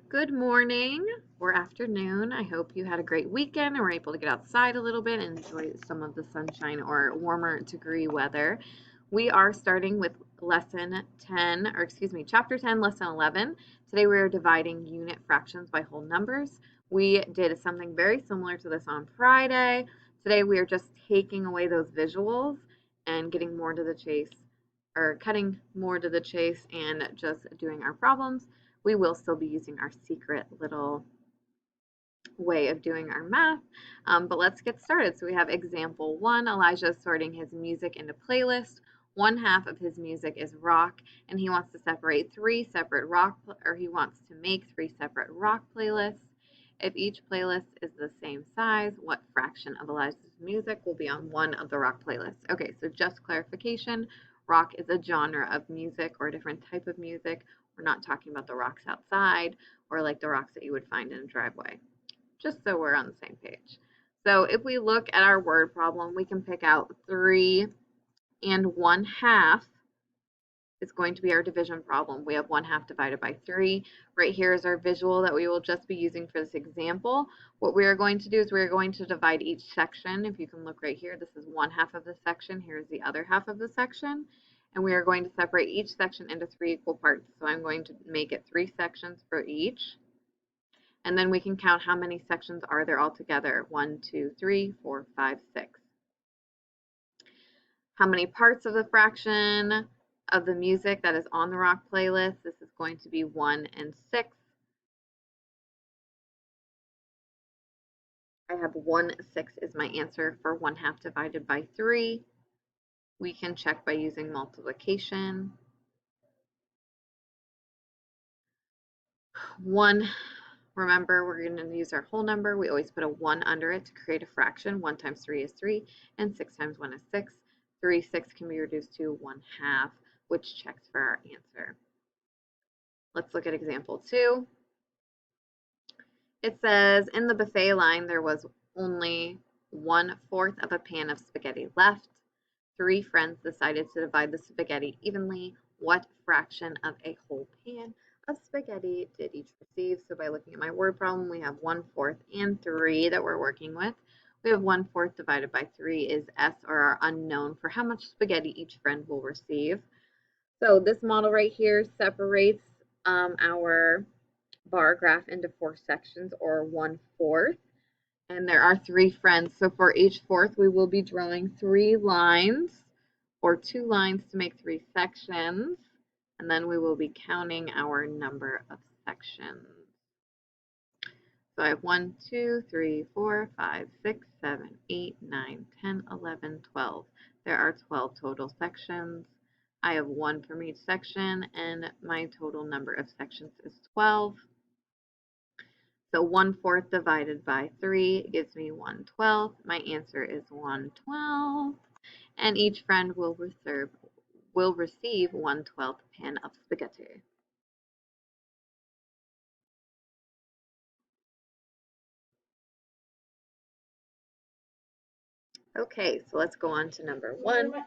Good morning or afternoon. I hope you had a great weekend and were able to get outside a little bit and enjoy some of the sunshine or warmer degree weather. We are starting with chapter 10, lesson 11. Today we are dividing unit fractions by whole numbers. We did something very similar to this on Friday. Today we are just taking away those visuals and getting more to the chase, or cutting more to the chase and just doing our problems. We will still be using our secret little way of doing our math, but let's get started. So we have example 1. Elijah is sorting his music into playlists. One half of his music is rock, and he wants to separate he wants to make 3 separate rock playlists. If each playlist is the same size, what fraction of Elijah's music will be on one of the rock playlists? Okay, so just clarification, rock is a genre of music or a different type of music. We're not talking about the rocks outside or like the rocks that you would find in a driveway, just so we're on the same page. So if we look at our word problem, we can pick out 3 and 1/2 is going to be our division problem. We have 1/2 divided by 3. Right here is our visual that we will just be using for this example. What we are going to do is we're going to divide each section. If you can look right here, this is 1/2 of the section. Here's the other half of the section. And we are going to separate each section into 3 equal parts. So I'm going to make it 3 sections for each. And then we can count how many sections are there altogether. 1, 2, 3, 4, 5, 6. How many parts of the fraction of the music that is on the rock playlist? This is going to be 1 and 6. I have 1/6 is my answer for 1/2 divided by 3. We can check by using multiplication. 1, remember, we're going to use our whole number. We always put a 1 under it to create a fraction. 1 times 3 is 3, and 6 times 1 is 6. 3/6 can be reduced to 1/2, which checks for our answer. Let's look at example 2. It says, in the buffet line, there was only 1/4 of a pan of spaghetti left. 3 friends decided to divide the spaghetti evenly. What fraction of a whole pan of spaghetti did each receive? So by looking at my word problem, we have 1/4 and 3 that we're working with. We have 1/4 divided by 3 is S, or our unknown, for how much spaghetti each friend will receive. So this model right here separates our bar graph into 4 sections, or 1/4. And there are 3 friends. So for each fourth, we will be drawing 3 lines, or 2 lines to make 3 sections. And then we will be counting our number of sections. So I have 1, 2, 3, 4, 5, 6, 7, 8, 9, 10, 11, 12. There are 12 total sections. I have 1 from each section, and my total number of sections is 12. So 1/4 divided by 3 gives me 1/12. My answer is 1/12. And each friend will receive 1/12 pan of spaghetti. Okay, so let's go on to number 1.